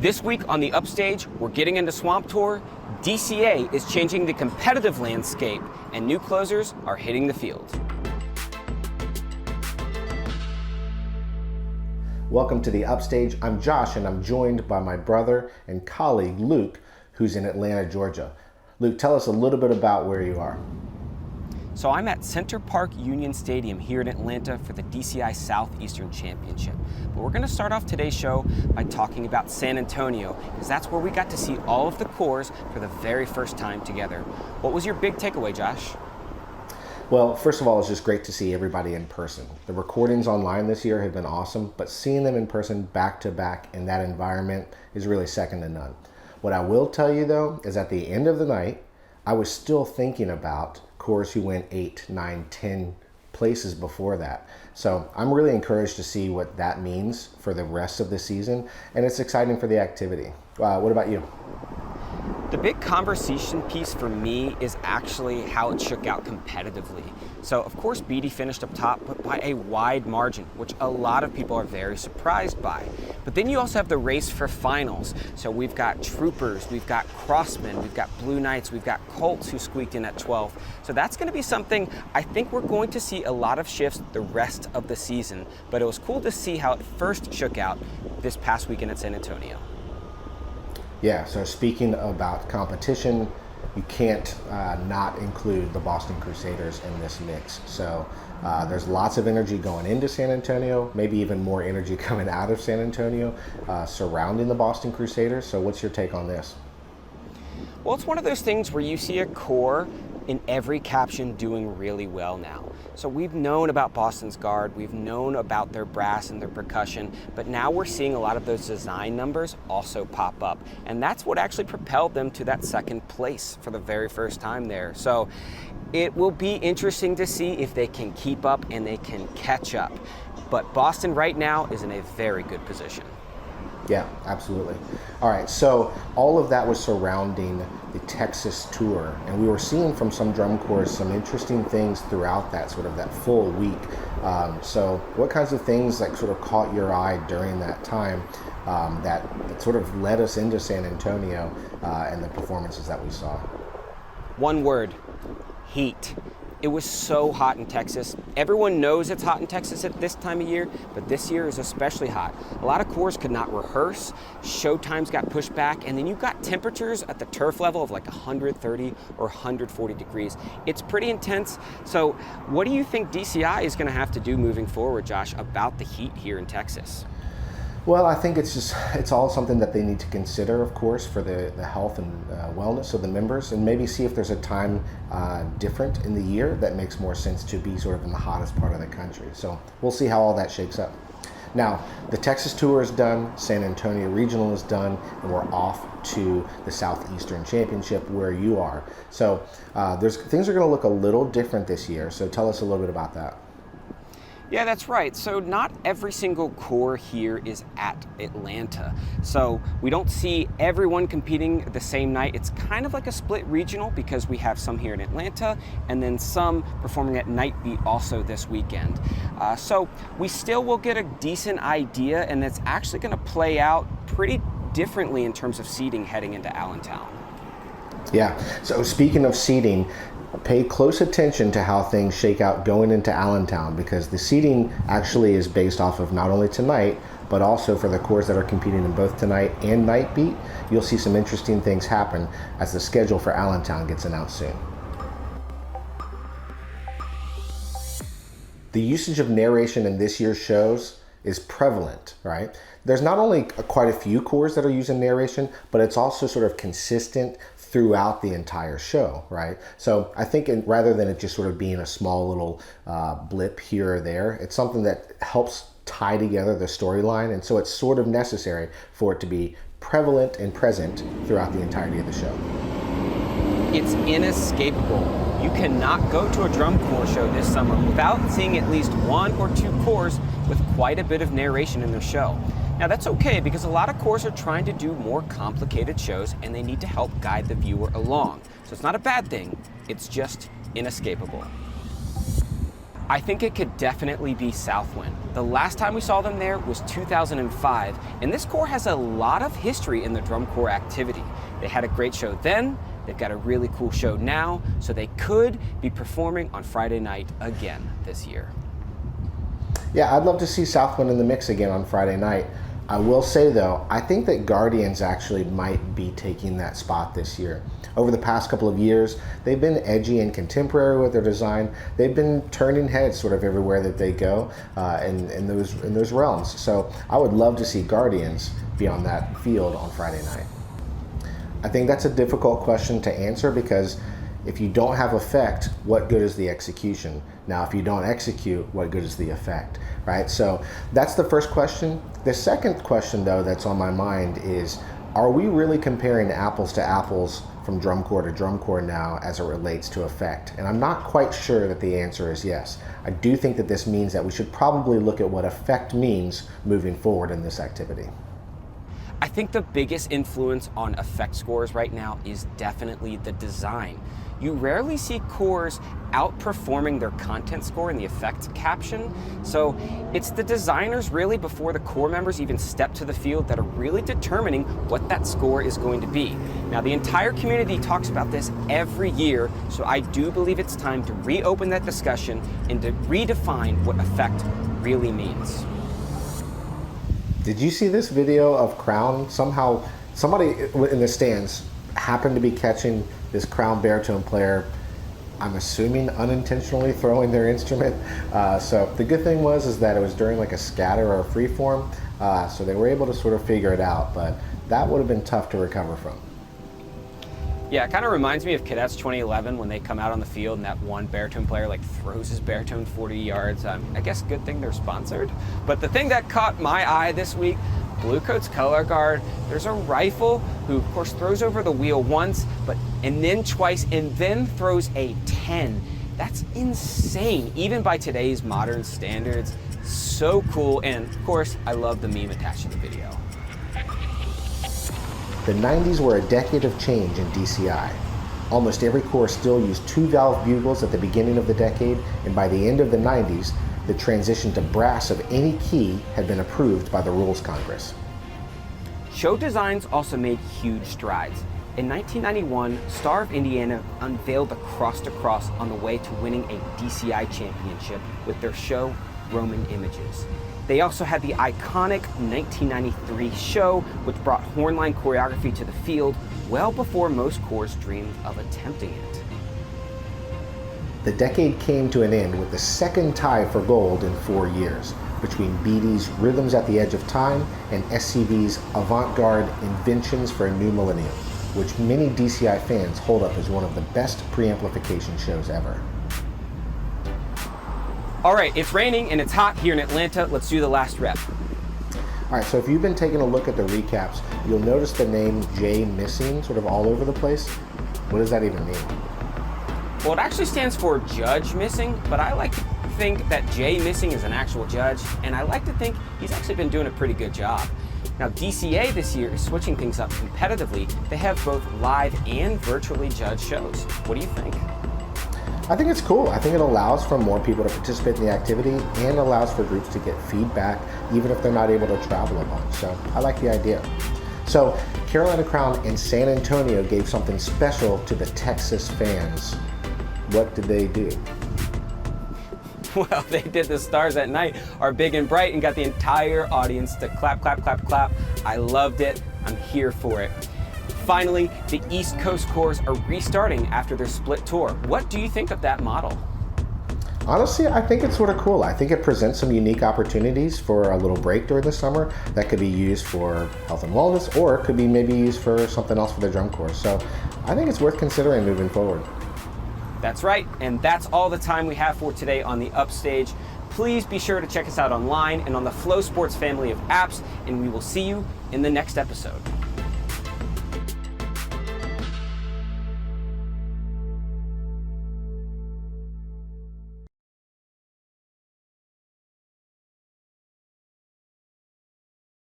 This week on the Upstage, we're getting into Swamp Tour, DCA is changing the competitive landscape, and new closers are hitting the field. Welcome to the Upstage. I'm Josh, and I'm joined by my brother and colleague, Luke, who's in Atlanta, Georgia. Luke, tell us a little bit about where you are. So I'm at Center Park Union Stadium here in Atlanta for the DCI Southeastern Championship. But we're going to start off today's show by talking about San Antonio, because that's where we got to see all of the cores for the very first time together. What was your big takeaway, Josh? Well, first of all, it's just great to see everybody in person. The recordings online this year have been awesome, but seeing them in person back to back in that environment is really second to none. What I will tell you though, is at the end of the night, I was still thinking about cores who went 8, 9, 10 places before that. So I'm really encouraged to see what that means for the rest of the season, and it's exciting for the activity. What about you? The big conversation piece for me is actually how it shook out competitively. So of course Beatty finished up top, but by a wide margin, which a lot of people are very surprised by. But then you also have the race for finals. So we've got Troopers, we've got Crossmen, we've got Blue Knights, we've got Colts who squeaked in at 12. So that's going to be something I think we're going to see a lot of shifts the rest of the season. But it was cool to see how it first shook out this past weekend at San Antonio. Yeah, so speaking about competition, you can't not include the Boston Crusaders in this mix. So there's lots of energy going into San Antonio, maybe even more energy coming out of San Antonio surrounding the Boston Crusaders. So what's your take on this? Well, it's one of those things where you see a core in every caption doing really well now. So we've known about Boston's Guard, we've known about their brass and their percussion, but now we're seeing a lot of those design numbers also pop up. And that's what actually propelled them to that second place for the very first time there. So it will be interesting to see if they can keep up and they can catch up. But Boston right now is in a very good position. Yeah, absolutely. All right, so all of that was surrounding the Texas tour, and we were seeing from some drum corps some interesting things throughout that sort of that full week. So what kinds of things like sort of caught your eye during that time that sort of led us into San Antonio and the performances that we saw? One word: heat. It was so hot in Texas. Everyone knows it's hot in Texas at this time of year, but this year is especially hot. A lot of corps could not rehearse, show times got pushed back, and then you've got temperatures at the turf level of like 130 or 140 degrees. It's pretty intense. So what do you think DCI is gonna have to do moving forward, Josh, about the heat here in Texas? Well, I think it's all something that they need to consider, of course, for the health and wellness of the members, and maybe see if there's a time different in the year that makes more sense to be sort of in the hottest part of the country. So we'll see how all that shakes up. Now, the Texas Tour is done, San Antonio Regional is done, and we're off to the Southeastern Championship where you are. So things are going to look a little different this year, so tell us a little bit about that. Yeah, that's right. So not every single corps here is at Atlanta. So we don't see everyone competing the same night. It's kind of like a split regional because we have some here in Atlanta and then some performing at NIGHTBEAT also this weekend. So we still will get a decent idea, and it's actually going to play out pretty differently in terms of seating heading into Allentown. Yeah, so speaking of seating, pay close attention to how things shake out going into Allentown, because the seating actually is based off of not only tonight, but also for the corps that are competing in both tonight and NIGHTBEAT. You'll see some interesting things happen as the schedule for Allentown gets announced soon. The usage of narration in this year's shows is prevalent, right? There's not only quite a few corps that are using narration, but it's also sort of consistent throughout the entire show, right? So I think rather than it just sort of being a small little blip here or there, it's something that helps tie together the storyline, and so it's sort of necessary for it to be prevalent and present throughout the entirety of the show. It's inescapable. You cannot go to a drum corps show this summer without seeing at least one or two corps with quite a bit of narration in their show. Now that's okay, because a lot of corps are trying to do more complicated shows and they need to help guide the viewer along. So it's not a bad thing, it's just inescapable. I think it could definitely be Southwind. The last time we saw them there was 2005, and this corps has a lot of history in the drum corps activity. They had a great show then, they've got a really cool show now, so they could be performing on Friday night again this year. Yeah, I'd love to see Southwind in the mix again on Friday night. I will say though, I think that Guardians actually might be taking that spot this year. Over the past couple of years, they've been edgy and contemporary with their design. They've been turning heads sort of everywhere that they go in those realms. So I would love to see Guardians be on that field on Friday night. I think that's a difficult question to answer because if you don't have effect, what good is the execution? Now, if you don't execute, what good is the effect, right? So that's the first question. The second question, though, that's on my mind is, are we really comparing apples to apples from drum corps to drum corps now as it relates to effect? And I'm not quite sure that the answer is yes. I do think that this means that we should probably look at what effect means moving forward in this activity. I think the biggest influence on effect scores right now is definitely the design. You rarely see corps outperforming their content score in the effect caption. So it's the designers really before the corps members even step to the field that are really determining what that score is going to be. Now the entire community talks about this every year, so I do believe it's time to reopen that discussion and to redefine what effect really means. Did you see this video of Crown? Somehow somebody in the stands happened to be catching this Crown baritone player, I'm assuming unintentionally throwing their instrument. So the good thing was that it was during like a scatter or a free form, so they were able to sort of figure it out, but that would have been tough to recover from. Yeah, it kind of reminds me of Cadets 2011 when they come out on the field and that one baritone player like throws his baritone 40 yards. I guess good thing they're sponsored. But the thing that caught my eye this week, Bluecoat's color guard, there's a rifle who of course throws over the wheel once, and then twice, and then throws a 10. That's insane, even by today's modern standards. So cool, and of course, I love the meme attached to the video. The 90s were a decade of change in DCI. Almost every corps still used 2-valve bugles at the beginning of the decade, and by the end of the 90s, the transition to brass of any key had been approved by the Rules Congress. Show designs also made huge strides. In 1991, Star of Indiana unveiled the cross-to-cross on the way to winning a DCI championship with their show, Roman Images. They also had the iconic 1993 show, which brought hornline choreography to the field well before most corps dreamed of attempting it. The decade came to an end with the second tie for gold in 4 years, between BD's Rhythms at the Edge of Time and SCV's avant-garde Inventions for a New Millennium, which many DCI fans hold up as one of the best preamplification shows ever. All right, it's raining and it's hot here in Atlanta. Let's do the last rep. All right, so if you've been taking a look at the recaps, you'll notice the name J missing sort of all over the place. What does that even mean? Well, it actually stands for Judge Missing, but I like to think that Jay Missing is an actual judge, and I like to think he's actually been doing a pretty good job. Now, DCA this year is switching things up competitively. They have both live and virtually judged shows. What do you think? I think it's cool. I think it allows for more people to participate in the activity and allows for groups to get feedback even if they're not able to travel along. So I like the idea. So Carolina Crown and San Antonio gave something special to the Texas fans. What did they do? Well, they did The Stars at Night Are Big and Bright and got the entire audience to clap, clap, clap, clap. I loved it. I'm here for it. Finally, the East Coast corps are restarting after their split tour. What do you think of that model? Honestly, I think it's sort of cool. I think it presents some unique opportunities for a little break during the summer that could be used for health and wellness, or it could be maybe used for something else for the drum corps. So I think it's worth considering moving forward. That's right, and that's all the time we have for today on the Upstage. Please be sure to check us out online and on the Flow Sports family of apps, and we will see you in the next episode.